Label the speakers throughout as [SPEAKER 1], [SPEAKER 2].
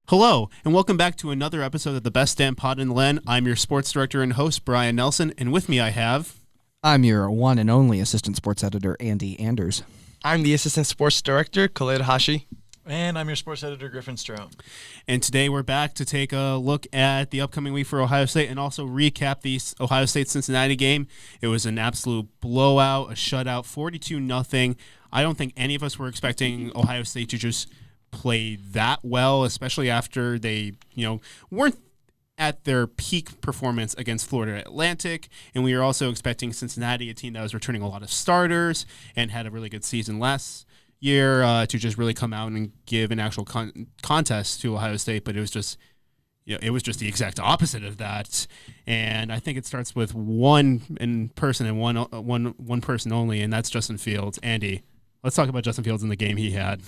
[SPEAKER 1] Hello, and welcome back to another episode of the Best Damn Pod in the Land. I'm your sports director and host, Brian Nelson, and with me I have...
[SPEAKER 2] I'm your one and only assistant sports editor, Andy Anders.
[SPEAKER 3] I'm the assistant sports director, Khalid Hashi.
[SPEAKER 4] And I'm your sports editor, Griffin Strome.
[SPEAKER 1] And today we're back to take a look at the upcoming week for Ohio State and also recap the Ohio State-Cincinnati game. It was an absolute blowout, a shutout, 42-0. I don't think any of us were expecting Ohio State to just play that well, especially after they, weren't at their peak performance against Florida Atlantic. And we were also expecting Cincinnati, a team that was returning a lot of starters and had a really good season last year, to just really come out and give an actual contest to Ohio State. But it was just, it was just the exact opposite of that. And I think it starts with one person and one person only, and that's Justin Fields. Andy, let's talk about Justin Fields in the game he had.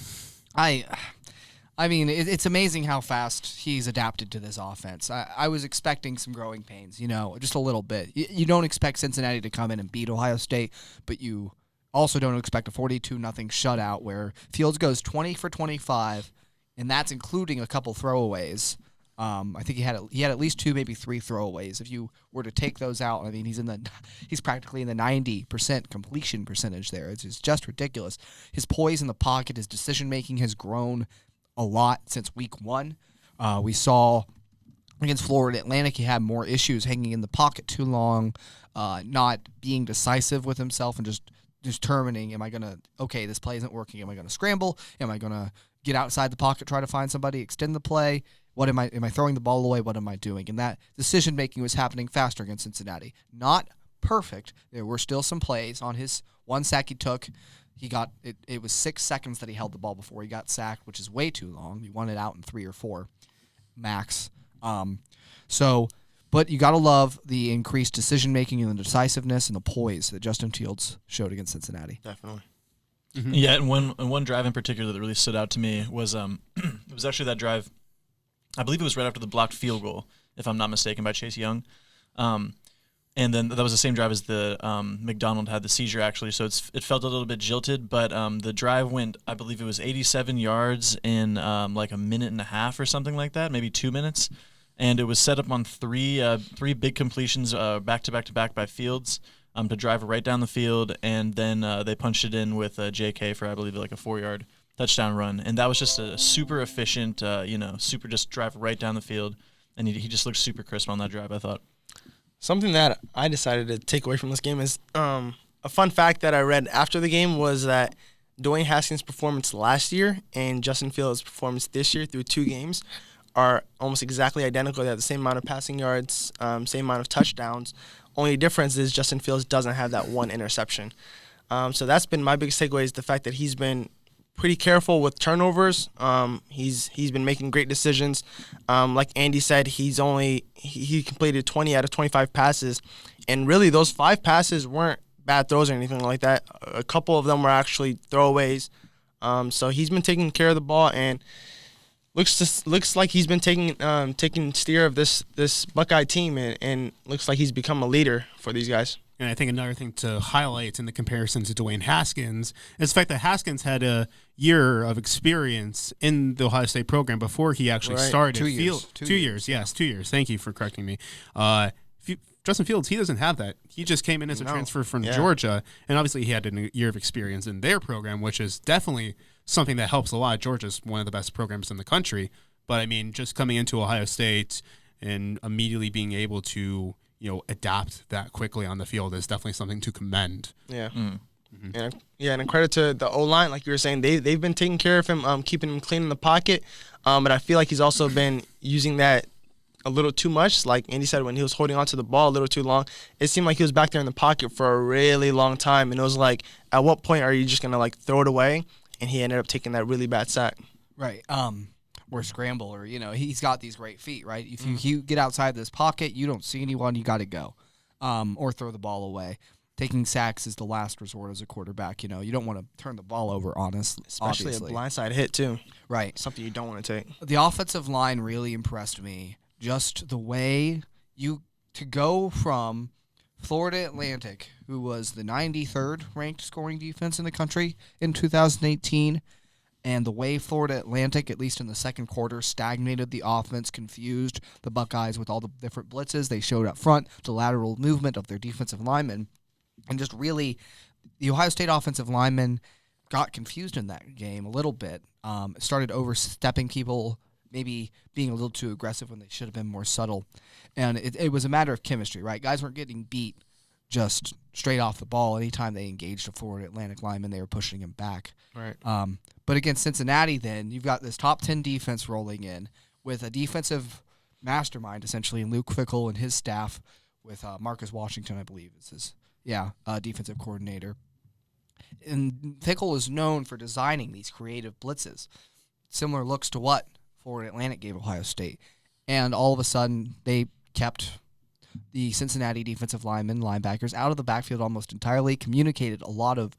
[SPEAKER 2] I mean, it's amazing how fast he's adapted to this offense. I was expecting some growing pains, just a little bit. You don't expect Cincinnati to come in and beat Ohio State, but you also don't expect a 42-0 shutout where Fields goes 20 for 25, and that's including a couple throwaways. I think he had at least 2, maybe 3 throwaways. If you were to take those out, I mean, he's practically in the 90% completion percentage there. It's just ridiculous. His poise in the pocket, his decision making has grown a lot since week 1. We saw against Florida Atlantic he had more issues hanging in the pocket too long, not being decisive with himself and just determining, this play isn't working. Am I going to scramble? Am I going to get outside the pocket, try to find somebody, extend the play? What am I throwing the ball away? What am I doing? And that decision-making was happening faster against Cincinnati. Not perfect. There were still some plays on his one sack he took. He got it was 6 seconds that he held the ball before he got sacked, which is way too long. You want it out in 3 or 4 max. But you got to love the increased decision-making and the decisiveness and the poise that Justin Fields showed against Cincinnati.
[SPEAKER 3] Definitely.
[SPEAKER 4] Mm-hmm. Yeah, and one drive in particular that really stood out to me was it was actually that drive. I believe it was right after the blocked field goal, if I'm not mistaken, by Chase Young. And then that was the same drive as the McDonald had the seizure, actually. So it felt a little bit jilted, but the drive went, I believe it was 87 yards in like a minute and a half or something like that, maybe 2 minutes. And it was set up on three big completions back to back by Fields to drive right down the field. And then they punched it in with JK for, I believe, like a 4-yard touchdown run. And that was just a super efficient, super just drive right down the field. And he just looked super crisp on that drive, I thought.
[SPEAKER 3] Something that I decided to take away from this game is a fun fact that I read after the game was that Dwayne Haskins' performance last year and Justin Fields' performance this year through 2 games are almost exactly identical. They have the same amount of passing yards, same amount of touchdowns. Only difference is Justin Fields doesn't have that 1 interception. So that's been my biggest takeaway is the fact that he's been pretty careful with turnovers. He's been making great decisions. Like Andy said, he completed 20 out of 25 passes, and really those 5 passes weren't bad throws or anything like that. A couple of them were actually throwaways. So he's been taking care of the ball, and looks like he's been taking steer of this Buckeye team, and looks like he's become a leader for these guys.
[SPEAKER 1] And I think another thing to highlight in the comparison to Dwayne Haskins is the fact that Haskins had a year of experience in the Ohio State program before he actually started.
[SPEAKER 2] 2 years.
[SPEAKER 1] 2 years, yes, 2 years. Thank you for correcting me. Justin Fields, he doesn't have that. He just came in as a transfer from Georgia, and obviously he had a year of experience in their program, which is definitely something that helps a lot. Georgia's one of the best programs in the country. But, I mean, just coming into Ohio State and immediately being able to adapt that quickly on the field is definitely something to commend.
[SPEAKER 3] Yeah. Mm-hmm. And a credit to the O-line, like you were saying, they've been taking care of him, keeping him clean in the pocket. But I feel like he's also been using that a little too much. Like Andy said, when he was holding onto the ball a little too long, it seemed like he was back there in the pocket for a really long time. And it was like, at what point are you just going to throw it away? And he ended up taking that really bad sack.
[SPEAKER 2] Right. Or scramble, or he's got these great feet, right? If you get outside this pocket, you don't see anyone, you got to go, or throw the ball away. Taking sacks is the last resort as a quarterback. You don't want to turn the ball over, honestly.
[SPEAKER 3] Especially a blindside hit too.
[SPEAKER 2] Right,
[SPEAKER 3] something you don't want to take.
[SPEAKER 2] The offensive line really impressed me. Just the way to go from Florida Atlantic, who was the 93rd ranked scoring defense in the country in 2018. And the way Florida Atlantic, at least in the second quarter, stagnated the offense, confused the Buckeyes with all the different blitzes they showed up front, the lateral movement of their defensive linemen, and just really the Ohio State offensive linemen got confused in that game a little bit. Started overstepping people, maybe being a little too aggressive when they should have been more subtle. And it was a matter of chemistry, right? Guys weren't getting beat just straight off the ball. Anytime they engaged a Florida Atlantic lineman, they were pushing him back.
[SPEAKER 3] Right.
[SPEAKER 2] But against Cincinnati, then, you've got this top 10 defense rolling in with a defensive mastermind, essentially, in Luke Fickell and his staff with Marcus Washington, I believe is his defensive coordinator. And Fickell is known for designing these creative blitzes, similar looks to what Florida Atlantic gave Ohio State. And all of a sudden, they kept the Cincinnati defensive linebackers out of the backfield almost entirely, communicated a lot of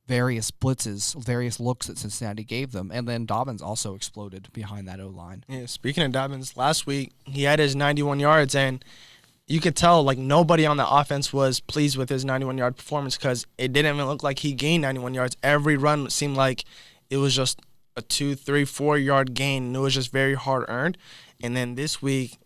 [SPEAKER 2] various blitzes, various looks that Cincinnati gave them, and then Dobbins also exploded behind that O-line.
[SPEAKER 3] Yeah, speaking of Dobbins, last week he had his 91 yards, and you could tell like nobody on the offense was pleased with his 91-yard performance because it didn't even look like he gained 91 yards. Every run seemed like it was just a 2, 3, 4-yard gain, and it was just very hard earned. And then this week,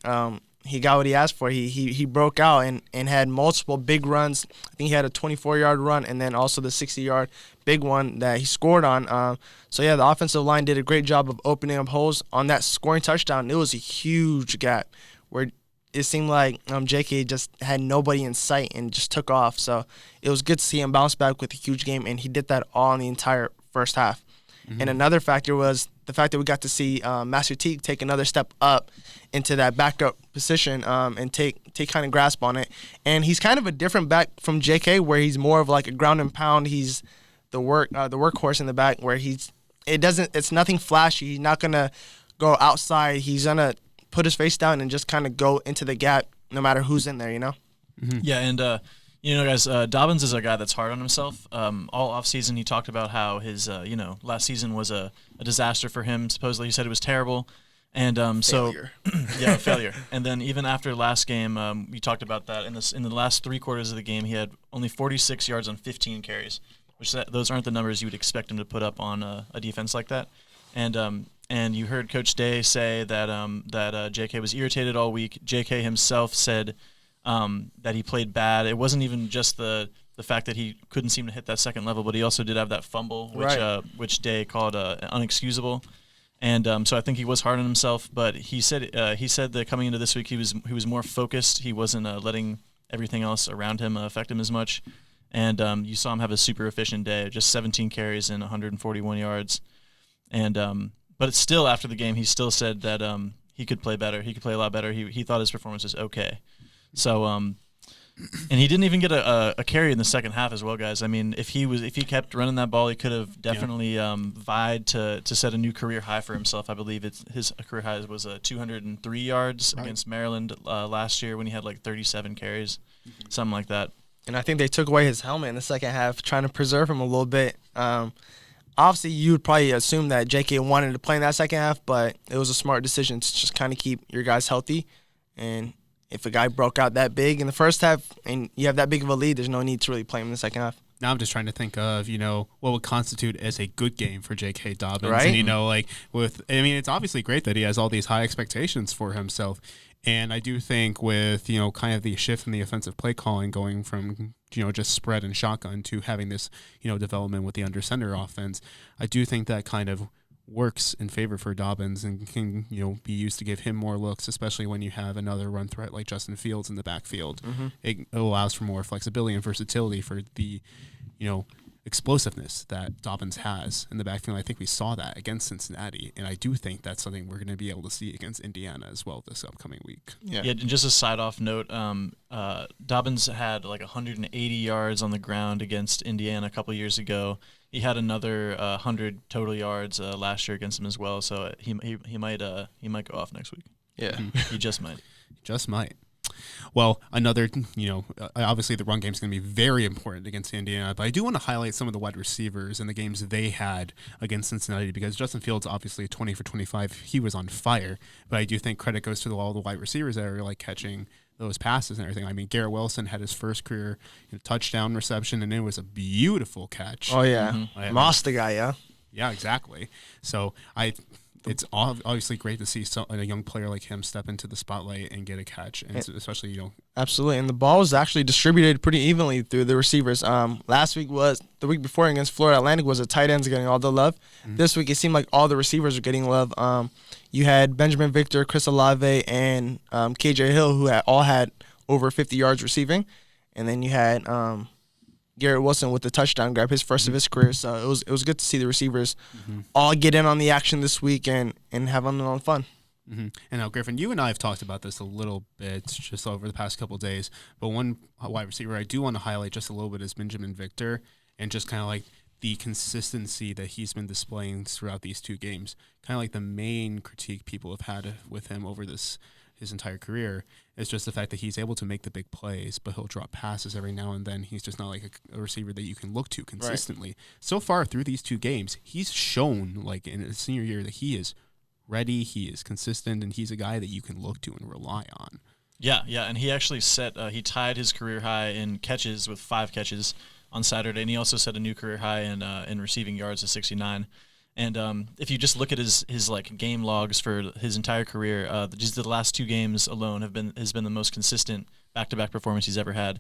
[SPEAKER 3] he got what he asked for. He broke out and had multiple big runs. I think he had a 24-yard run and then also the 60-yard big one that he scored on. So, yeah, the offensive line did a great job of opening up holes. On that scoring touchdown, it was a huge gap where it seemed like J.K. just had nobody in sight and just took off. So it was good to see him bounce back with a huge game, and he did that all in the entire first half. Mm-hmm. And another factor was the fact that we got to see Master Teague take another step up into that backup position and take kind of grasp on it. And he's kind of a different back from J.K., where he's more of like a ground and pound. He's the workhorse in the back, where it's nothing flashy. He's not gonna go outside. He's gonna put his face down and just kind of go into the gap no matter who's in there.
[SPEAKER 4] Mm-hmm. Yeah, and guys, Dobbins is a guy that's hard on himself. All offseason, he talked about how his, last season was a disaster for him. Supposedly, he said it was terrible. And
[SPEAKER 3] failure.
[SPEAKER 4] Failure. And then even after last game, we talked about that. In the last 3 quarters of the game, he had only 46 yards on 15 carries, which those aren't the numbers you would expect him to put up on a defense like that. And you heard Coach Day say that J.K. was irritated all week. J.K. himself said that he played bad. It wasn't even just the fact that he couldn't seem to hit that second level, but he also did have that fumble, which Day called unexcusable. And so I think he was hard on himself. But he said that coming into this week he was more focused. He wasn't letting everything else around him affect him as much. And you saw him have a super efficient day, just 17 carries and 141 yards. And but it's still, after the game, he still said that he could play better. He could play a lot better. He thought his performance was okay. So, and he didn't even get a carry in the second half as well, guys. I mean, if he kept running that ball, he could have definitely vied to set a new career high for himself. I believe his career high was 203 yards against Maryland last year when he had like 37 carries, something like that.
[SPEAKER 3] And I think they took away his helmet in the second half, trying to preserve him a little bit. Obviously, you would probably assume that J.K. wanted to play in that second half, but it was a smart decision to just kind of keep your guys healthy. And if a guy broke out that big in the first half and you have that big of a lead, there's no need to really play him in the second half.
[SPEAKER 1] Now I'm just trying to think of, what would constitute as a good game for J.K. Dobbins.
[SPEAKER 3] Right.
[SPEAKER 1] And, it's obviously great that he has all these high expectations for himself. And I do think with, kind of the shift in the offensive play calling going from, just spread and shotgun to having this, development with the under center offense, I do think that kind of works in favor for Dobbins and can, be used to give him more looks, especially when you have another run threat like Justin Fields in the backfield. Mm-hmm. It allows for more flexibility and versatility for the, explosiveness that Dobbins has in the backfield. I think we saw that against Cincinnati, and I do think that's something we're going to be able to see against Indiana as well this upcoming week.
[SPEAKER 4] Yeah, and just a side-off note, Dobbins had like 180 yards on the ground against Indiana a couple years ago. He had another 100 total yards last year against them as well, so he might go off next week.
[SPEAKER 3] Yeah,
[SPEAKER 4] he just might.
[SPEAKER 1] Just might. Well, another, obviously the run game is going to be very important against Indiana, but I do want to highlight some of the wide receivers and the games they had against Cincinnati, because Justin Fields, obviously 20 for 25, he was on fire, but I do think credit goes to all the wide receivers that are catching those passes and everything. I mean, Garrett Wilson had his first career touchdown reception, and it was a beautiful catch.
[SPEAKER 3] Oh, yeah. Mm-hmm.
[SPEAKER 1] Yeah.
[SPEAKER 3] Moss the guy, yeah.
[SPEAKER 1] Yeah, exactly. So it's obviously great to see a young player like him step into the spotlight and get a catch, and especially
[SPEAKER 3] Absolutely, and the ball was actually distributed pretty evenly through the receivers. The week before against Florida Atlantic was the tight ends getting all the love. Mm-hmm. This week it seemed like all the receivers were getting love. You had Benjamin Victor, Chris Olave, and KJ Hill, who all had over 50 yards receiving, and then you had Garrett Wilson with the touchdown grab, his first of his career. So it was good to see the receivers all get in on the action this week and have on fun.
[SPEAKER 1] Mm-hmm. And now, Griffin, you and I have talked about this a little bit just over the past couple of days, but one wide receiver I do want to highlight just a little bit is Benjamin Victor, and just kind of like the consistency that he's been displaying throughout these two games. Kind of like the main critique people have had with him over his entire career is just the fact that he's able to make the big plays, but he'll drop passes every now and then. He's just not like a receiver that you can look to consistently. Right. So far through these two games, he's shown like in his senior year that he is ready, he is consistent, and he's a guy that you can look to and rely on. Yeah,
[SPEAKER 4] and he actually he tied his career high in catches with 5 catches on Saturday, and he also set a new career high in receiving yards of 69. And if you just look at his like game logs for his entire career, just the last 2 games alone has been the most consistent back-to-back performance he's ever had.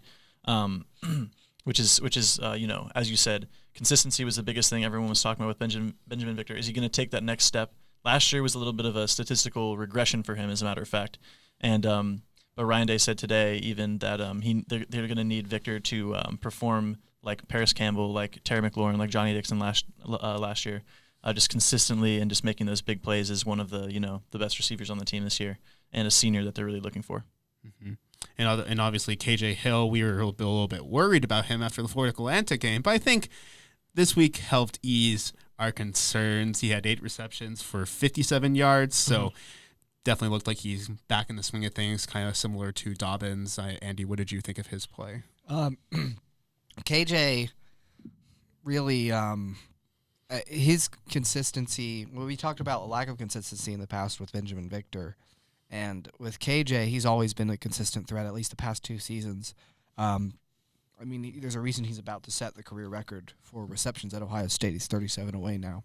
[SPEAKER 4] Which is as you said, consistency was the biggest thing everyone was talking about with Benjamin Victor. Is he going to take that next step? Last year was a little bit of a statistical regression for him, as a matter of fact. And but Ryan Day said today even that they're going to need Victor to perform like Paris Campbell, like Terry McLaurin, like Johnny Dixon last year, just consistently and just making those big plays as one of the best receivers on the team this year, and a senior that they're really looking for.
[SPEAKER 1] Mm-hmm. And obviously KJ Hill, we were a little bit worried about him after the Florida Atlantic game, but I think this week helped ease our concerns. He had 8 receptions for 57 yards, so definitely looked like he's back in the swing of things, kind of similar to Dobbins. Andy, what did you think of his play?
[SPEAKER 2] KJ really, his consistency, well, we talked about a lack of consistency in the past with Benjamin Victor, and with KJ, he's always been a consistent threat, at least the past 2 seasons. I mean, there's a reason he's about to set the career record for receptions at Ohio State. He's 37 away now.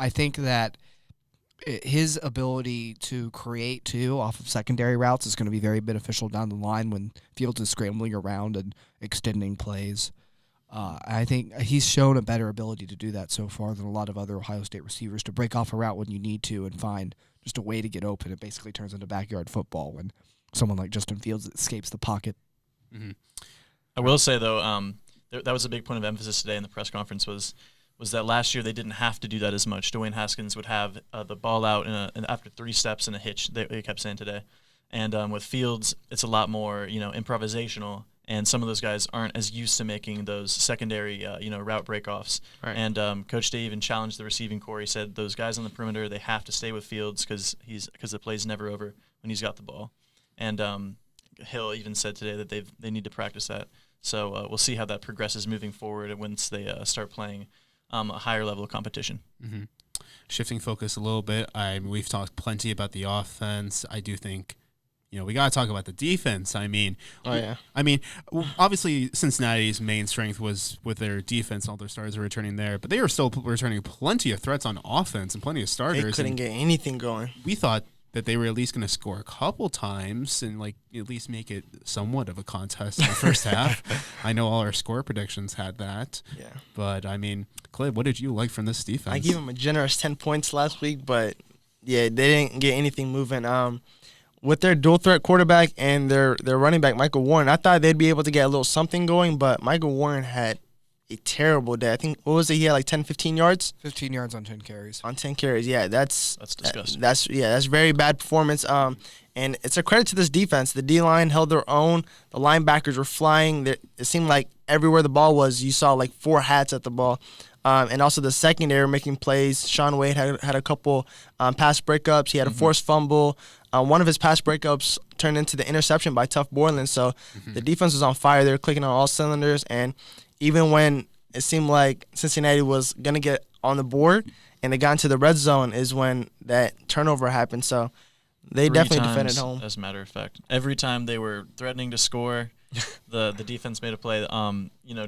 [SPEAKER 2] I think that his ability to create, too, off of secondary routes is going to be very beneficial down the line when Fields is scrambling around and extending plays. I think he's shown a better ability to do that so far than a lot of other Ohio State receivers, to break off a route when you need to and find just a way to get open. It basically turns into backyard football when someone like Justin Fields escapes the pocket.
[SPEAKER 4] Mm-hmm. I will say, though, that was a big point of emphasis today in the press conference was that last year they didn't have to do that as much. Dwayne Haskins would have the ball out after 3 steps and a hitch, they kept saying today. And with Fields, it's a lot more, improvisational, and some of those guys aren't as used to making those secondary, route breakoffs. Right. And Coach Day even challenged the receiving corps. He said those guys on the perimeter, they have to stay with Fields because the play's never over when he's got the ball. And Hill even said today that they need to practice that. So we'll see how that progresses moving forward once they start playing a higher level of competition.
[SPEAKER 1] Mm-hmm. Shifting focus a little bit, we've talked plenty about the offense. I do think, we got to talk about the defense. Obviously Cincinnati's main strength was with their defense. All their starters are returning there, but they were still returning plenty of threats on offense and plenty of starters.
[SPEAKER 3] They couldn't get anything going.
[SPEAKER 1] We thought that they were at least going to score a couple times and at least make it somewhat of a contest in the first half. I know all our score predictions had that. Yeah. But Clay, what did you like from this defense?
[SPEAKER 3] I gave them a generous 10 points last week, but yeah, they didn't get anything moving. With their dual threat quarterback and their running back Michael Warren, I thought they'd be able to get a little something going, but Michael Warren had a terrible day. I think, what was it? He had like 10, 15 yards?
[SPEAKER 2] 15 yards on 10 carries.
[SPEAKER 3] On 10 carries, yeah. That's
[SPEAKER 4] disgusting.
[SPEAKER 3] That's very bad performance. And it's a credit to this defense. The D-line held their own. The linebackers were flying. It seemed like everywhere the ball was, you saw like 4 hats at the ball. And also the secondary making plays. Sean Wade had a couple pass breakups. He had a forced fumble. One of his pass breakups turned into the interception by Tuff Borland. So the defense was on fire. They were clicking on all cylinders. And even when it seemed like Cincinnati was going to get on the board and they got into the red zone is when that turnover happened. So they definitely defended home.
[SPEAKER 4] As a matter of fact, every time they were threatening to score, the defense made a play.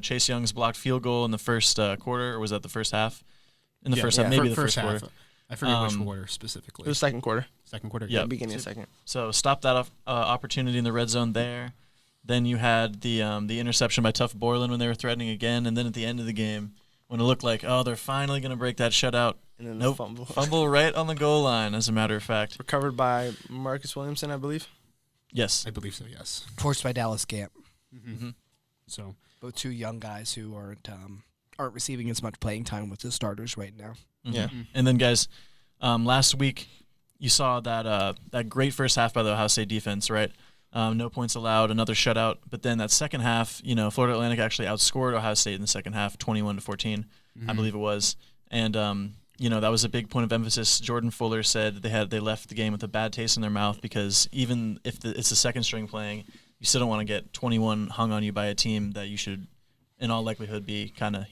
[SPEAKER 4] Chase Young's blocked field goal in the first quarter, or was that the first half? in the first half, maybe the first
[SPEAKER 1] half.
[SPEAKER 4] quarter.
[SPEAKER 1] I forget which quarter specifically.
[SPEAKER 3] It was second quarter.
[SPEAKER 1] Second quarter.
[SPEAKER 4] Yeah.
[SPEAKER 3] Beginning of second.
[SPEAKER 4] So stop that opportunity in the red zone there. Then you had the interception by Tuff Borland when they were threatening again, and then at the end of the game when it looked like, oh, they're finally going to break that shutout.
[SPEAKER 3] And then
[SPEAKER 4] Nope. Fumble right on the goal line, as a matter of fact.
[SPEAKER 3] Recovered by Marcus Williamson, I believe.
[SPEAKER 4] Yes.
[SPEAKER 1] I believe so, yes.
[SPEAKER 2] Forced by Dallas Gant.
[SPEAKER 4] Mm-hmm.
[SPEAKER 1] So
[SPEAKER 2] Both two young guys who aren't receiving as much playing time with the starters right now.
[SPEAKER 4] Mm-hmm.
[SPEAKER 3] Yeah.
[SPEAKER 4] And then, guys, last week you saw that great first half by the Ohio State defense, right? No points allowed, another shutout. But then that second half, Florida Atlantic actually outscored Ohio State in the second half, 21-14, I believe it was. And that was a big point of emphasis. Jordan Fuller said they left the game with a bad taste in their mouth because even if it's the second string playing, you still don't want to get 21 hung on you by a team that you should, in all likelihood, be kind of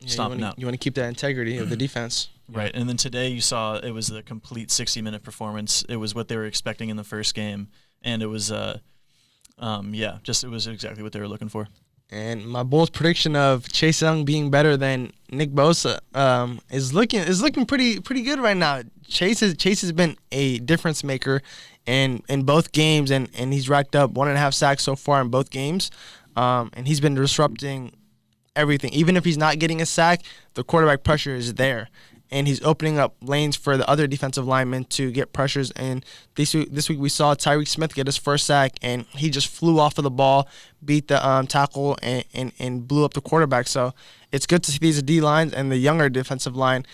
[SPEAKER 4] stomping out.
[SPEAKER 3] You want to keep that integrity of the defense.
[SPEAKER 4] Right, and then today you saw it was a complete 60-minute performance. It was what they were expecting in the first game, and it was it was exactly what they were looking for.
[SPEAKER 3] And my bold prediction of Chase Young being better than Nick Bosa is looking pretty good right now. Chase has been a difference maker in both games, and he's racked up 1.5 sacks so far in both games, and he's been disrupting everything. Even if he's not getting a sack, the quarterback pressure is there, and he's opening up lanes for the other defensive linemen to get pressures. And this week we saw Tyreek Smith get his first sack, and he just flew off of the ball, beat the tackle, and blew up the quarterback. So it's good to see these D-lines and the younger defensive line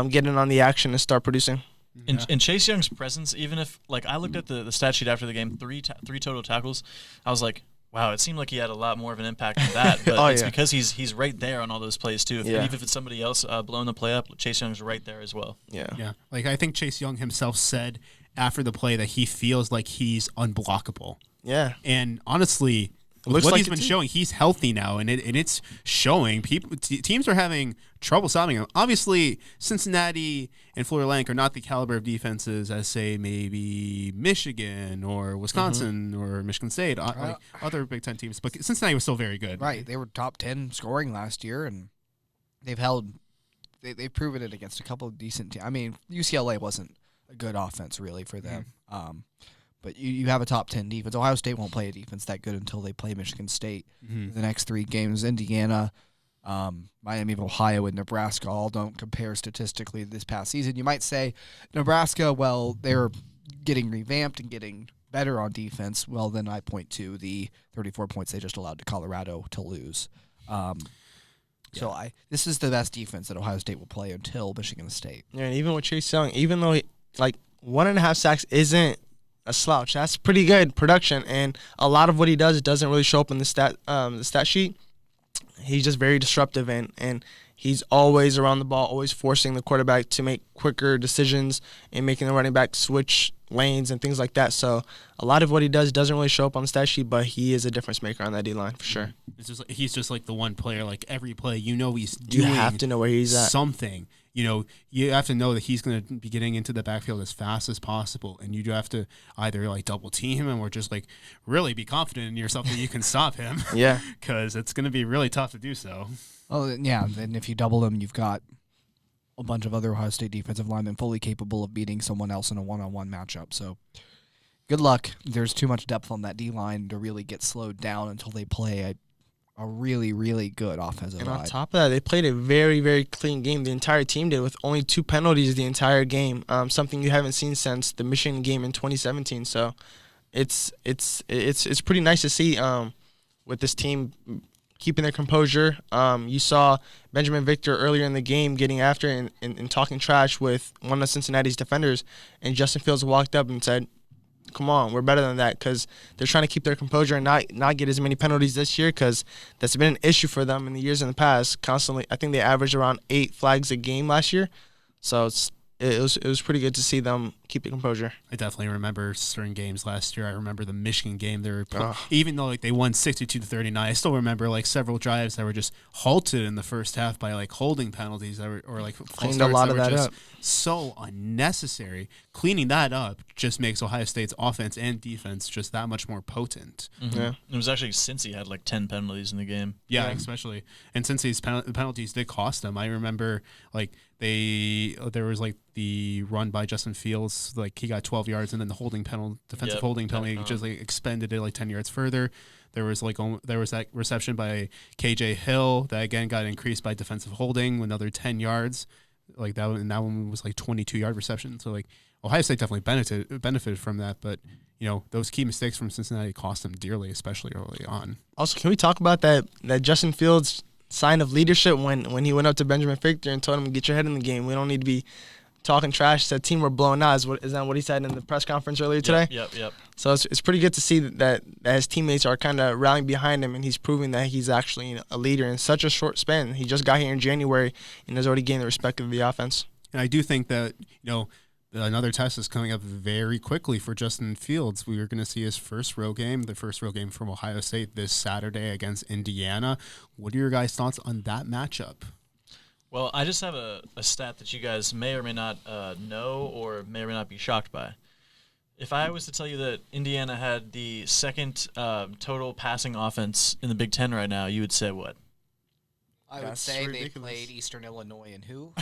[SPEAKER 3] getting on the action and start producing.
[SPEAKER 4] And Chase Young's presence, even if, I looked at the stat sheet after the game, three total tackles, I was like, wow, it seemed like he had a lot more of an impact than that. But it's because he's right there on all those plays, too. Even if it's somebody else blowing the play up, Chase Young's right there as well.
[SPEAKER 1] Yeah. I think Chase Young himself said after the play that he feels like he's unblockable.
[SPEAKER 3] Yeah.
[SPEAKER 1] And honestly, what he's been showing, he's healthy now, and it's showing. Teams are having trouble stopping him. Obviously, Cincinnati and Florida Atlantic are not the caliber of defenses as, say, maybe Michigan or Wisconsin or Michigan State, other Big Ten teams. But Cincinnati was still very good.
[SPEAKER 2] Right. They were top 10 scoring last year, and they've proven it against a couple of decent teams. I mean, UCLA wasn't a good offense, really, for them. But you have a top 10 defense. Ohio State won't play a defense that good until they play Michigan State. The next 3 games, Indiana, Miami of Ohio, and Nebraska all don't compare statistically this past season. You might say Nebraska, well, they're getting revamped and getting better on defense. Well, then I point to the 34 points they just allowed to Colorado to lose. So this is the best defense that Ohio State will play until Michigan State.
[SPEAKER 3] Yeah, and even with Chase Young, even though 1.5 sacks isn't a slouch, that's pretty good production, and a lot of what he does doesn't really show up in the stat sheet. He's just very disruptive, and he's always around the ball, always forcing the quarterback to make quicker decisions and making the running back switch lanes and things like that. So a lot of what he does doesn't really show up on the stat sheet, but he is a difference maker on that D-line for sure.
[SPEAKER 1] He's just like the one player, like every play, he's doing
[SPEAKER 3] you have to know where he's at.
[SPEAKER 1] Something. You have to know that he's going to be getting into the backfield as fast as possible, and you do have to either double team him or just really be confident in yourself that you can stop him.
[SPEAKER 3] Yeah,
[SPEAKER 1] because it's going to be really tough to do so.
[SPEAKER 2] Oh yeah, and if you double him, you've got a bunch of other Ohio State defensive linemen fully capable of beating someone else in a one-on-one matchup. So good luck. There's too much depth on that D-line to really get slowed down until they play a really, really good offensive line.
[SPEAKER 3] And on top of that, they played a very, very clean game. The entire team did, with only 2 penalties the entire game, something you haven't seen since the Michigan game in 2017. So it's pretty nice to see with this team keeping their composure. You saw Benjamin Victor earlier in the game getting after and talking trash with one of Cincinnati's defenders, and Justin Fields walked up and said, come on, we're better than that, because they're trying to keep their composure and not get as many penalties this year, because that's been an issue for them in the years in the past. Constantly, I think they averaged around 8 flags a game last year, so it was pretty good to see them keep the composure.
[SPEAKER 1] I definitely remember certain games last year. I remember the Michigan game. They were even though they won 62-39, I still remember several drives that were just halted in the first half by holding penalties or
[SPEAKER 3] cleaned a lot of that up.
[SPEAKER 1] So unnecessary. Cleaning that up just makes Ohio State's offense and defense just that much more potent.
[SPEAKER 4] Mm-hmm. Yeah, it was actually Cincy had 10 penalties in the game.
[SPEAKER 1] Yeah, especially, and Cincy's penalties did cost them. I remember there was like the run by Justin Fields, like he got 12 yards, and then the defensive holding penalty just like expended it like 10 yards further. There was that reception by KJ Hill that again got increased by defensive holding, with another 10 yards, like that one, and that one was like 22-yard reception. So like Ohio State definitely benefited from that, but those key mistakes from Cincinnati cost them dearly, especially early on.
[SPEAKER 3] Also, can we talk about that Justin Fields sign of leadership when he went up to Benjamin Victor and told him, get your head in the game. We don't need to be talking trash to a team we're blowing out. Is that what he said in the press conference earlier today?
[SPEAKER 4] Yep.
[SPEAKER 3] So it's pretty good to see that his teammates are kind of rallying behind him, and he's proving that he's actually a leader in such a short span. He just got here in January and has already gained the respect of the offense.
[SPEAKER 1] And I do think that, another test is coming up very quickly for Justin Fields. We are going to see his first road game, the first road game from Ohio State this Saturday against Indiana. What are your guys' thoughts on that matchup?
[SPEAKER 4] Well, I just have a stat that you guys may or may not know or may or may not be shocked by. If I was to tell you that Indiana had the second total passing offense in the Big Ten right now, you would say what?
[SPEAKER 2] I would say they played Eastern Illinois and who?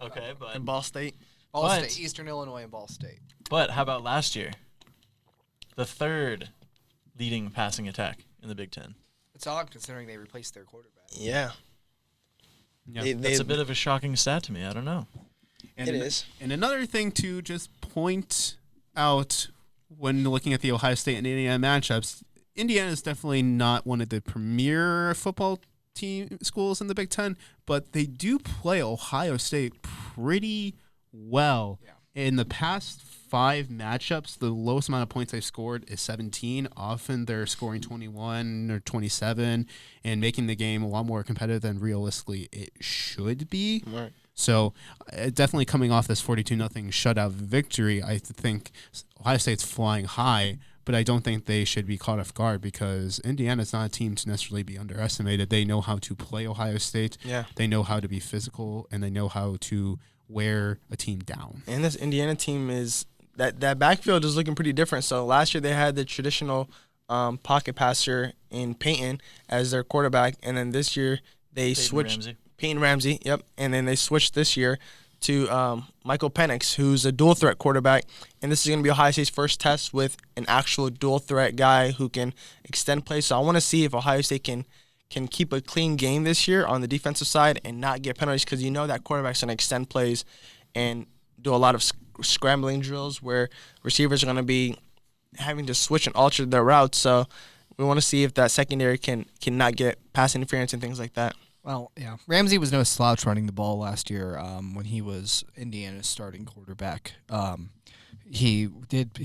[SPEAKER 4] Okay, but
[SPEAKER 3] And Ball State.
[SPEAKER 2] Ball State, Eastern Illinois and Ball State.
[SPEAKER 4] But how about last year? The third leading passing attack in the Big Ten.
[SPEAKER 2] It's odd considering they replaced their quarterback.
[SPEAKER 3] Yeah.
[SPEAKER 4] That's a bit of a shocking stat to me. I don't know.
[SPEAKER 1] And
[SPEAKER 3] it is.
[SPEAKER 1] And another thing to just point out when looking at the Ohio State and Indiana matchups, Indiana is definitely not one of the premier football schools in the Big Ten, but they do play Ohio State pretty well. Yeah. In the past 5 matchups, the lowest amount of points they've scored is 17. Often they're scoring 21 or 27 and making the game a lot more competitive than realistically it should be.
[SPEAKER 3] Right.
[SPEAKER 1] So definitely coming off this 42-0 shutout victory, I think Ohio State's flying high, but I don't think they should be caught off guard because Indiana's not a team to necessarily be underestimated. They know how to play Ohio State.
[SPEAKER 3] Yeah.
[SPEAKER 1] They know how to be physical, and they know how to wear a team down.
[SPEAKER 3] And this Indiana team is that backfield is looking pretty different. So last year they had the traditional pocket passer in Peyton as their quarterback, and then this year they switched Peyton Ramsey. Yep, and then they switched this year to Michael Penix, who's a dual threat quarterback, and this is going to be Ohio State's first test with an actual dual threat guy who can extend plays. So I want to see if Ohio State can keep a clean game this year on the defensive side and not get penalties because that quarterback's going to extend plays and do a lot of scrambling drills where receivers are going to be having to switch and alter their routes. So we want to see if that secondary can not get pass interference and things like that.
[SPEAKER 2] Well, yeah. Ramsey was no slouch running the ball last year when he was Indiana's starting quarterback. He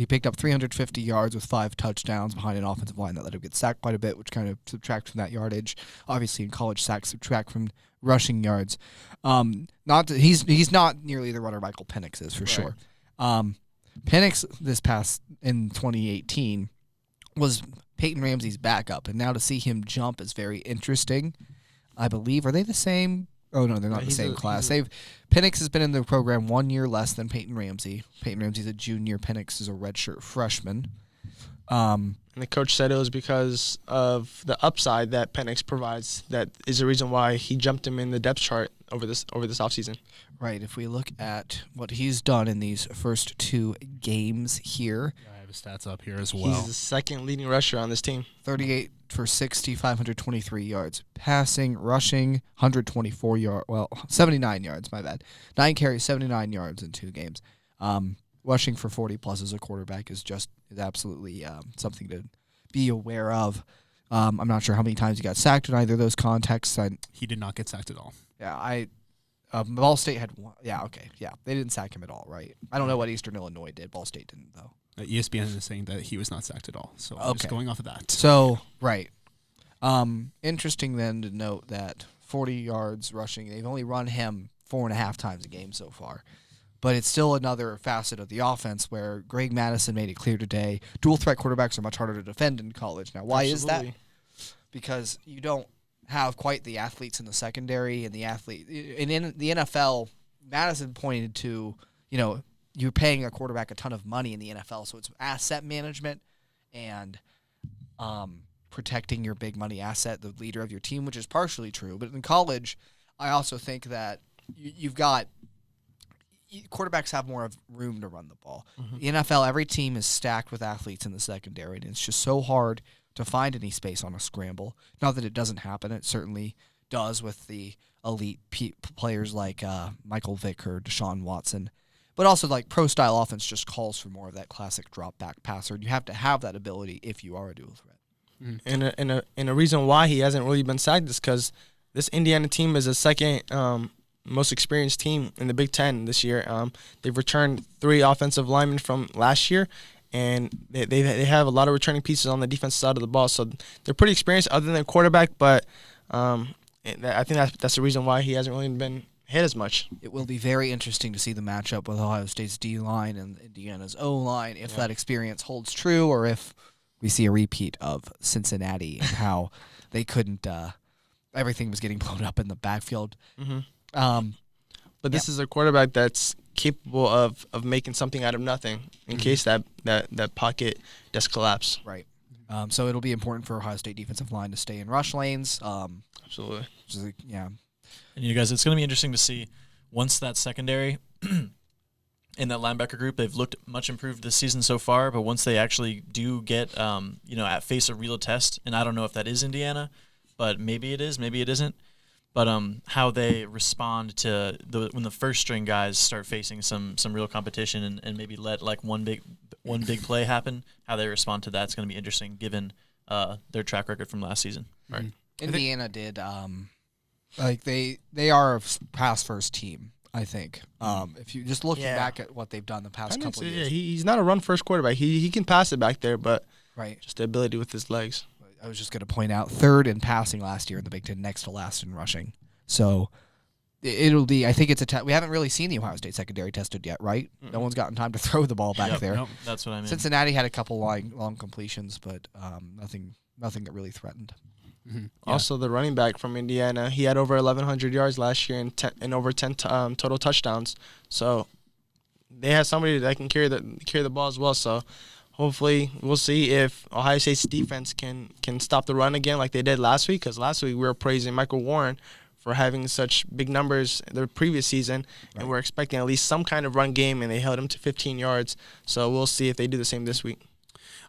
[SPEAKER 2] picked up 350 yards with 5 touchdowns behind an offensive line that let him get sacked quite a bit, which kind of subtracts from that yardage. Obviously, in college, sacks subtract from rushing yards. He's not nearly the runner Michael Penix is for sure. Penix in 2018 was Peyton Ramsey's backup, and now to see him jump is very interesting. I believe, are they the same? Oh, no, they're not the same class. Penix has been in the program 1 year less than Peyton Ramsey. Peyton Ramsey's a junior. Penix is a redshirt freshman.
[SPEAKER 3] And the coach said it was because of the upside that Penix provides that is the reason why he jumped him in the depth chart over this offseason.
[SPEAKER 2] Right. If we look at what he's done in these first 2 games here.
[SPEAKER 1] Yeah, I have his stats up here as well.
[SPEAKER 3] He's the second leading rusher on this team.
[SPEAKER 2] 38 for 60, 523 yards. Passing, rushing, 124 yards. Well, 79 yards, my bad. 9 carries, 79 yards in 2 games. Rushing for 40-plus as a quarterback is absolutely something to be aware of. I'm not sure how many times he got sacked in either of those contexts.
[SPEAKER 1] He did not get sacked at all.
[SPEAKER 2] Yeah, Ball State had one. Yeah, okay. Yeah, they didn't sack him at all, right? I don't know what Eastern Illinois did. Ball State didn't, though.
[SPEAKER 1] ESPN is saying that he was not sacked at all. So I'm just going off of that.
[SPEAKER 2] So, right. Interesting then to note that 40 yards rushing, they've only run him 4.5 times a game so far. But it's still another facet of the offense where Greg Madison made it clear today, dual threat quarterbacks are much harder to defend in college. Now, why is that? Because you don't have quite the athletes in the secondary and in the NFL. Madison pointed to, you're paying a quarterback a ton of money in the NFL, so it's asset management and protecting your big money asset, the leader of your team, which is partially true. But in college, I also think that you've got quarterbacks have more of room to run the ball. The NFL, every team is stacked with athletes in the secondary, and it's just so hard to find any space on a scramble. Not that it doesn't happen; it certainly does with the elite players like Michael Vick or Deshaun Watson. But also, like, pro-style offense just calls for more of that classic drop-back passer, and you have to have that ability if you are a dual threat.
[SPEAKER 3] And a reason why he hasn't really been sacked is because this Indiana team is the second most experienced team in the Big Ten this year. They've returned 3 offensive linemen from last year, and they have a lot of returning pieces on the defensive side of the ball. So they're pretty experienced other than quarterback, but I think that's the reason why he hasn't really been hit as much.
[SPEAKER 2] It will be very interesting to see the matchup with Ohio State's D-line and Indiana's O-line, if that experience holds true or if we see a repeat of Cincinnati and how they couldn't everything was getting blown up in the backfield.
[SPEAKER 3] But this is a quarterback that's capable of making something out of nothing in case that pocket does collapse.
[SPEAKER 2] Right. So it'll be important for Ohio State defensive line to stay in rush lanes.
[SPEAKER 3] Absolutely.
[SPEAKER 2] Yeah.
[SPEAKER 4] And you guys, it's going to be interesting to see once that secondary in that linebacker group, they've looked much improved this season so far, but once they actually do get, face a real test, and I don't know if that is Indiana, but maybe it is, maybe it isn't, but how they respond to when the first string guys start facing some real competition and maybe let like one big play happen, how they respond to that's going to be interesting given their track record from last season.
[SPEAKER 3] Right.
[SPEAKER 2] Indiana did. They are a pass first team, I think. If you just looking back at what they've done the past couple of years.
[SPEAKER 3] Yeah, he's not a run first quarterback. He can pass it back there, but
[SPEAKER 2] right,
[SPEAKER 3] just the ability with his legs.
[SPEAKER 2] I was just going to point out 3rd in passing last year in the Big Ten, next to last in rushing. So it'll be. I think it's we haven't really seen the Ohio State secondary tested yet, right? No one's gotten time to throw the ball back there.
[SPEAKER 4] Nope, that's what I mean.
[SPEAKER 2] Cincinnati had a couple long completions, but nothing that really threatened.
[SPEAKER 1] Mm-hmm.
[SPEAKER 3] Yeah. Also, the running back from Indiana, he had over 1,100 yards last year and over 10 total touchdowns. So they have somebody that can carry the ball as well. So hopefully we'll see if Ohio State's defense can stop the run again like they did last week. Because last week we were praising Michael Warren for having such big numbers the previous season, and we're expecting at least some kind of run game, and they held him to 15 yards. So we'll see if they do the same this week.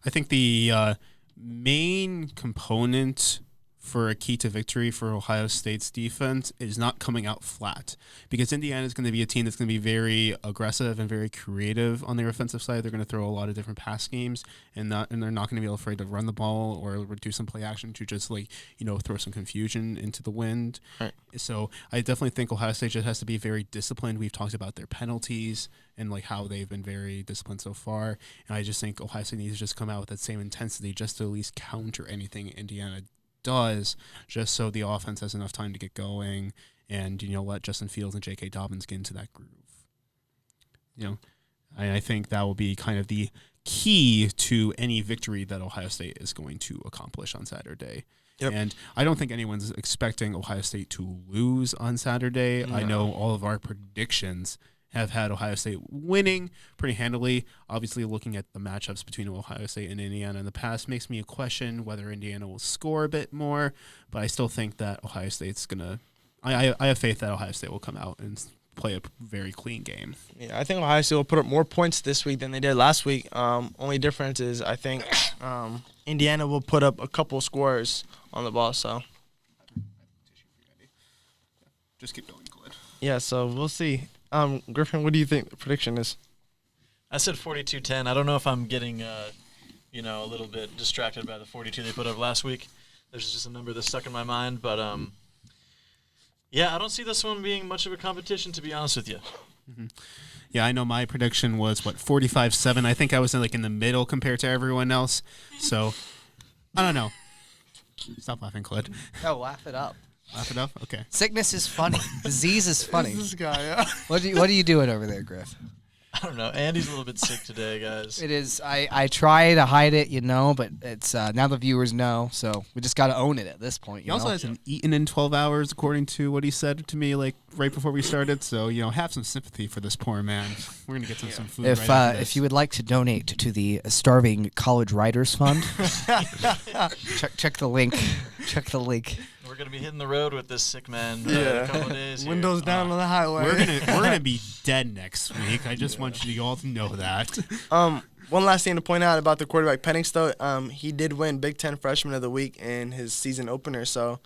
[SPEAKER 1] I think the main component for a key to victory for Ohio State's defense is not coming out flat, because Indiana is going to be a team that's going to be very aggressive and very creative on their offensive side. They're going to throw a lot of different pass schemes, and they're not going to be afraid to run the ball or do some play action to just throw some confusion into the wind.
[SPEAKER 3] Right.
[SPEAKER 1] So I definitely think Ohio State just has to be very disciplined. We've talked about their penalties and like how they've been very disciplined so far, and I just think Ohio State needs to just come out with that same intensity just to at least counter anything Indiana does, just so the offense has enough time to get going and let Justin Fields and J.K. Dobbins get into that groove. I think that will be kind of the key to any victory that Ohio State is going to accomplish on Saturday. Yep. And I don't think anyone's expecting Ohio State to lose on Saturday. No. I know all of our predictions have had Ohio State winning pretty handily. Obviously, looking at the matchups between Ohio State and Indiana in the past makes me question whether Indiana will score a bit more, but I still think that Ohio State's going to – I have faith that Ohio State will come out and play a very clean game.
[SPEAKER 3] Yeah, I think Ohio State will put up more points this week than they did last week. Only difference is I think Indiana will put up a couple scores on the ball, so.
[SPEAKER 1] Just keep going, Glenn.
[SPEAKER 3] Yeah, so we'll see. Griffin, what do you think the prediction is?
[SPEAKER 4] I said 42-10. I don't know if I'm getting, a little bit distracted by the 42 they put up last week. There's just a number that's stuck in my mind. But, I don't see this one being much of a competition, to be honest with you.
[SPEAKER 1] Mm-hmm. Yeah, I know my prediction was, 45-7. I think I was in the middle compared to everyone else. So, I don't know. Stop laughing, Clint.
[SPEAKER 2] No, laugh it up.
[SPEAKER 1] Laugh it up? Okay.
[SPEAKER 2] Sickness is funny. Disease is funny.
[SPEAKER 3] This guy, yeah.
[SPEAKER 2] What are you doing over there, Griff?
[SPEAKER 4] I don't know. Andy's a little bit sick today, guys.
[SPEAKER 2] It is. I try to hide it, but it's now the viewers know, so we just got to own it at this point.
[SPEAKER 1] He also hasn't eaten in 12 hours, according to what he said to me, right before we started. So, have some sympathy for this poor man. We're gonna get some food.
[SPEAKER 2] If you would like to donate to the Starving College Writers Fund, check the link. Check the link.
[SPEAKER 4] We're going to be hitting the road with this sick man in a couple of days here.
[SPEAKER 3] Windows down on the highway.
[SPEAKER 1] We're gonna be dead next week. I just want you all to know that.
[SPEAKER 3] One last thing to point out about the quarterback Penix, though, he did win Big Ten Freshman of the Week in his season opener, so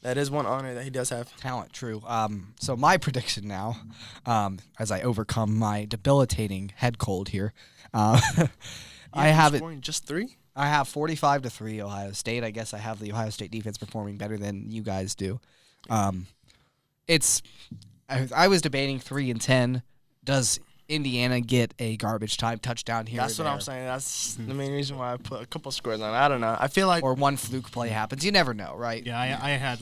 [SPEAKER 3] that is one honor that he does have.
[SPEAKER 2] Talent, true. So my prediction now, as I overcome my debilitating head cold here, I have it.
[SPEAKER 3] Scoring just 3?
[SPEAKER 2] I have 45-3 Ohio State. I guess I have the Ohio State defense performing better than you guys do. I was debating 3 and 10. Does Indiana get a garbage time touchdown here?
[SPEAKER 3] That's what I'm saying. That's the main reason why I put a couple scores on. I don't know. I feel like
[SPEAKER 2] or one fluke play happens. You never know, right?
[SPEAKER 1] Yeah, I had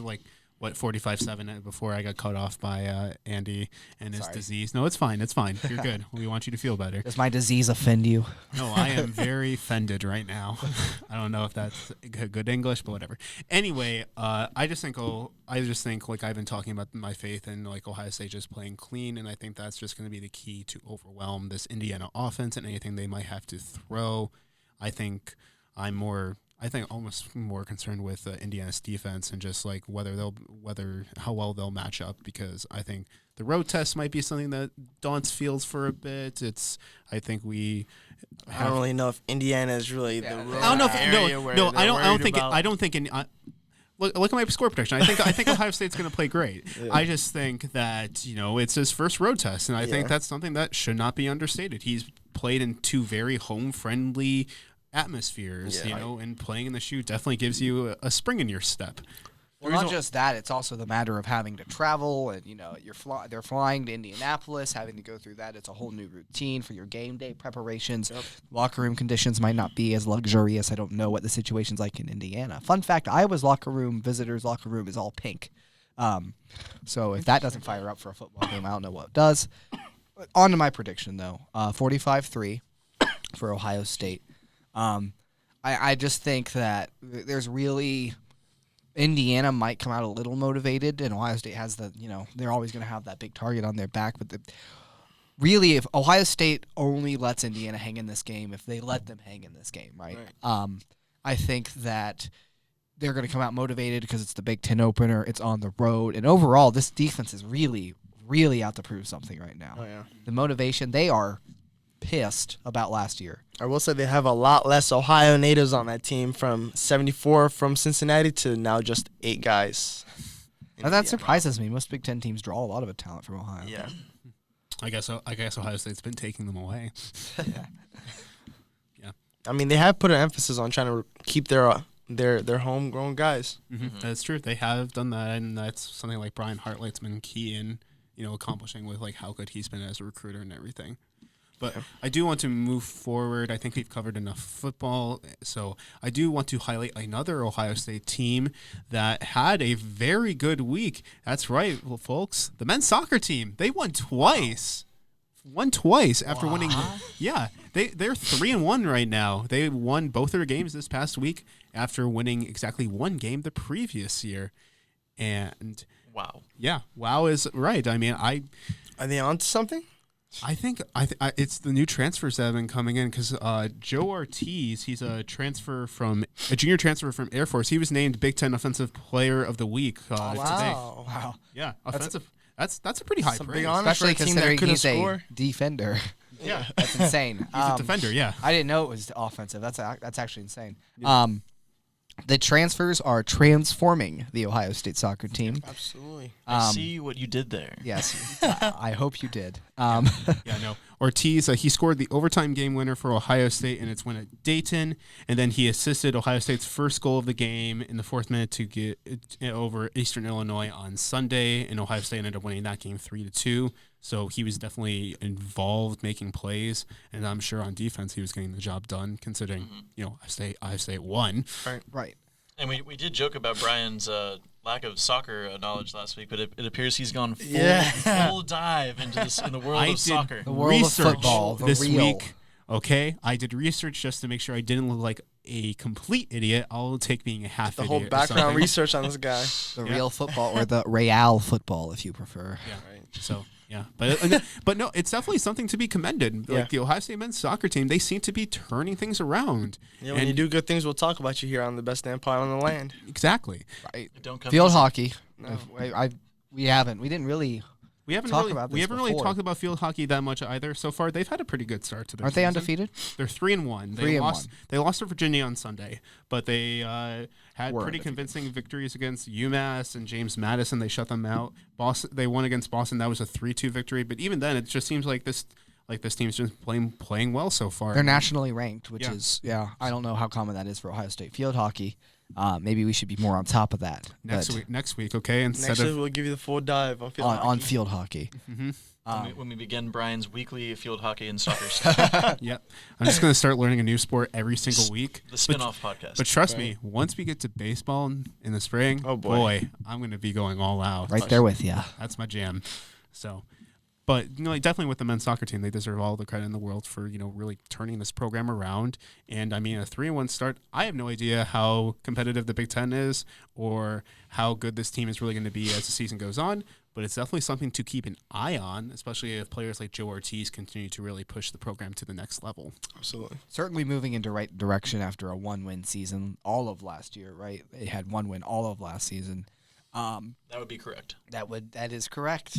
[SPEAKER 1] 45-7 before I got cut off by Andy and his
[SPEAKER 2] Sorry.
[SPEAKER 1] disease. No, it's fine. It's fine. You're good. We want you to feel better.
[SPEAKER 2] Does my disease offend you?
[SPEAKER 1] No, I am very offended right now. I don't know if that's good English, but whatever. Anyway, I just think like I've been talking about my faith in like Ohio State just playing clean, and I think that's just going to be the key to overwhelm this Indiana offense and anything they might have to throw. I think almost more concerned with Indiana's defense and just like how well they'll match up, because I think the road test might be something that daunts Fields for a bit. I don't
[SPEAKER 3] really know if Indiana is really the road
[SPEAKER 1] I don't know if
[SPEAKER 3] area where
[SPEAKER 1] no,
[SPEAKER 3] they're
[SPEAKER 1] I don't think look at my score prediction. I think Ohio State's going to play great.
[SPEAKER 3] Yeah.
[SPEAKER 1] I just think that it's his first road test, and I think that's something that should not be understated. He's played in 2 very home friendly atmospheres, and playing in the shoe definitely gives you a spring in your step.
[SPEAKER 2] Well, not just that; it's also the matter of having to travel, and they're flying to Indianapolis, having to go through that. It's a whole new routine for your game day preparations.
[SPEAKER 3] Yep.
[SPEAKER 2] Locker room conditions might not be as luxurious. I don't know what the situation's like in Indiana. Fun fact: Iowa's visitors' locker room is all pink. So if that doesn't fire up for a football game, I don't know what does. On to my prediction, though: 45-3 for Ohio State. I just think that there's really Indiana might come out a little motivated, and Ohio State has they're always going to have that big target on their back. But really, if Ohio State only lets Indiana hang in this game, if they let them hang in this game, right? I think that they're going to come out motivated because it's the Big Ten opener, it's on the road, and overall, this defense is really, really out to prove something right now.
[SPEAKER 3] Oh, yeah.
[SPEAKER 2] The motivation, they are pissed about last year.
[SPEAKER 3] I will say they have a lot less Ohio natives on that team, from 74 from Cincinnati to now just 8 guys.
[SPEAKER 2] Now, that surprises me. Most Big Ten teams draw a lot of talent from Ohio.
[SPEAKER 3] Yeah.
[SPEAKER 1] I guess Ohio State's been taking them away. Yeah.
[SPEAKER 3] I mean, they have put an emphasis on trying to keep their homegrown guys.
[SPEAKER 1] Mm-hmm. That's true. They have done that, and that's something like Brian Hartlight's been key in, accomplishing with like how good he's been as a recruiter and everything. But I do want to move forward. I think we've covered enough football. So I do want to highlight another Ohio State team that had a very good week. That's right, folks. The men's soccer team. They won twice. After winning. Yeah, they're 3-1 right now. They won both their games this past week after winning exactly one game the previous year. And
[SPEAKER 4] wow.
[SPEAKER 1] Yeah, wow is right. I mean,
[SPEAKER 3] Are they on to something?
[SPEAKER 1] I think it's the new transfers that have been coming in, because Joe Ortiz, he's a junior transfer from Air Force. He was named Big Ten Offensive Player of the Week today.
[SPEAKER 3] Wow.
[SPEAKER 1] Yeah, offensive. That's a pretty high praise.
[SPEAKER 3] Big honor for
[SPEAKER 2] Especially
[SPEAKER 3] a team that
[SPEAKER 2] considering
[SPEAKER 3] couldn't
[SPEAKER 2] he's
[SPEAKER 3] score.
[SPEAKER 2] a defender.
[SPEAKER 1] Yeah,
[SPEAKER 2] That's insane.
[SPEAKER 1] he's a defender. Yeah,
[SPEAKER 2] I didn't know it was offensive. That's actually insane. Yeah. The transfers are transforming the Ohio State soccer team.
[SPEAKER 3] Absolutely.
[SPEAKER 4] I see what you did there.
[SPEAKER 2] Yes, I hope you did.
[SPEAKER 1] Yeah, no. Ortiz, he scored the overtime game winner for Ohio State, and it's win at Dayton. And then he assisted Ohio State's first goal of the game in the 4th minute to get over Eastern Illinois on Sunday, and Ohio State ended up winning that game 3-2. So he was definitely involved making plays, and I'm sure on defense he was getting the job done, considering Ohio State won.
[SPEAKER 2] Right.
[SPEAKER 4] And we did joke about Brian's lack of soccer knowledge last week, but it appears he's gone full dive into this in the world of soccer.
[SPEAKER 2] The world of football
[SPEAKER 1] this
[SPEAKER 2] real.
[SPEAKER 1] week. Okay, I did research just to make sure I didn't look like a complete idiot. I'll take being a half
[SPEAKER 3] The
[SPEAKER 1] idiot.
[SPEAKER 3] whole background research on this guy.
[SPEAKER 2] The real football, or the Real football, if you prefer.
[SPEAKER 1] Yeah. Right. So. Yeah, but no, it's definitely something to be commended. Like the Ohio State men's soccer team, they seem to be turning things around.
[SPEAKER 3] Yeah, when you do good things, we'll talk about you here on the best damn pod on the land.
[SPEAKER 1] Exactly.
[SPEAKER 2] Right.
[SPEAKER 4] Don't come
[SPEAKER 2] Field
[SPEAKER 4] easy.
[SPEAKER 2] hockey.
[SPEAKER 3] No.
[SPEAKER 2] I We haven't. We didn't really.
[SPEAKER 1] We haven't
[SPEAKER 2] Talk
[SPEAKER 1] really,
[SPEAKER 2] about
[SPEAKER 1] we
[SPEAKER 2] this
[SPEAKER 1] haven't really
[SPEAKER 2] before.
[SPEAKER 1] talked about field hockey that much either so far. They've had a pretty good start to their
[SPEAKER 2] Aren't they
[SPEAKER 1] season.
[SPEAKER 2] undefeated?
[SPEAKER 1] They're 3-1. They
[SPEAKER 2] 3-1.
[SPEAKER 1] lost. They lost to Virginia on Sunday, but they had
[SPEAKER 2] Were
[SPEAKER 1] pretty
[SPEAKER 2] undefeated.
[SPEAKER 1] convincing victories against UMass and James Madison. They shut them out. Boston. They won against Boston. That was a 3-2 victory. But even then, it just seems like this team's just playing well so far.
[SPEAKER 2] They're nationally ranked, which
[SPEAKER 1] Yeah.
[SPEAKER 2] is I don't know how common that is for Ohio State field hockey. Maybe we should be more on top of that.
[SPEAKER 1] Next
[SPEAKER 2] but
[SPEAKER 1] week. Next week, okay. Instead
[SPEAKER 3] Next
[SPEAKER 1] of
[SPEAKER 3] week we'll give you the full dive on field
[SPEAKER 2] on
[SPEAKER 3] hockey.
[SPEAKER 2] field hockey.
[SPEAKER 4] When we begin Brian's weekly field hockey and soccer stuff,
[SPEAKER 1] Yep. I'm just gonna start learning a new sport every single week.
[SPEAKER 4] the spin-off podcast.
[SPEAKER 1] But trust me, once we get to baseball in the spring,
[SPEAKER 3] Oh, boy.
[SPEAKER 1] I'm gonna be going all out.
[SPEAKER 2] Right there with you.
[SPEAKER 1] That's my jam. So, but definitely with the men's soccer team, they deserve all the credit in the world for really turning this program around. And I mean, a 3-1 start. I have no idea how competitive the Big Ten is or how good this team is really going to be as the season goes on. But it's definitely something to keep an eye on, especially if players like Joe Ortiz continue to really push the program to the next level.
[SPEAKER 3] Absolutely.
[SPEAKER 2] Certainly moving into right direction after a 1-win season all of last year, right? They had 1 win all of last season.
[SPEAKER 4] that would be correct.
[SPEAKER 2] That is correct.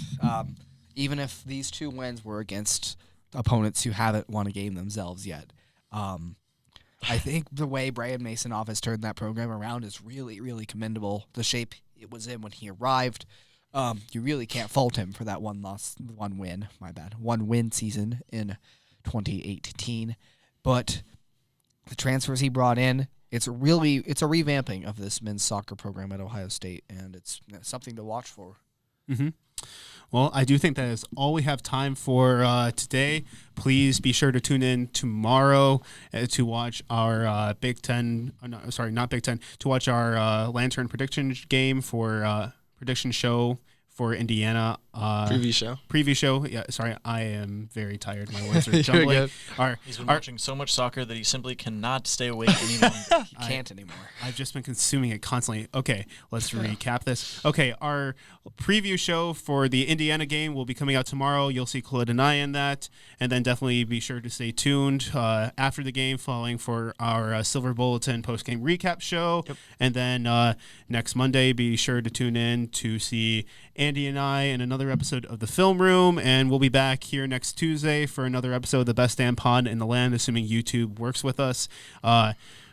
[SPEAKER 2] Even if these 2 wins were against opponents who haven't won a game themselves yet. I think the way Brian Masonoff has turned that program around is really, really commendable. The shape it was in when he arrived, you really can't fault him for that 1 win season in 2018. But the transfers he brought in, it's a revamping of this men's soccer program at Ohio State, and it's something to watch for.
[SPEAKER 1] Mm-hmm. Well, I do think that is all we have time for today. Please be sure to tune in tomorrow to watch our Big Ten. Not Big Ten. To watch our Lantern prediction game for prediction show for Indiana. Preview show. Yeah, sorry, I am very tired. My words are jumbling.
[SPEAKER 4] He's been watching so much soccer that he simply cannot stay awake any longer.
[SPEAKER 2] He can't anymore.
[SPEAKER 1] I've just been consuming it constantly. Okay, let's recap this. Okay, our preview show for the Indiana game will be coming out tomorrow. You'll see Claude and I in that. And then definitely be sure to stay tuned after the game, following for our Silver Bulletin post-game recap show. Yep. And then next Monday, be sure to tune in to see Andy and I in another episode of The Film Room. And we'll be back here next Tuesday for another episode of The Best Damn Pod in the Land, assuming YouTube works with us.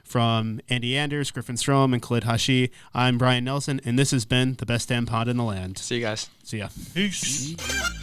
[SPEAKER 1] From Andy Anders, Griffin Strom, and Khalid Hashi, I'm Brian Nelson, and this has been The Best Damn Pod in the Land.
[SPEAKER 3] See you guys.
[SPEAKER 1] See ya.
[SPEAKER 4] Peace.
[SPEAKER 2] See you.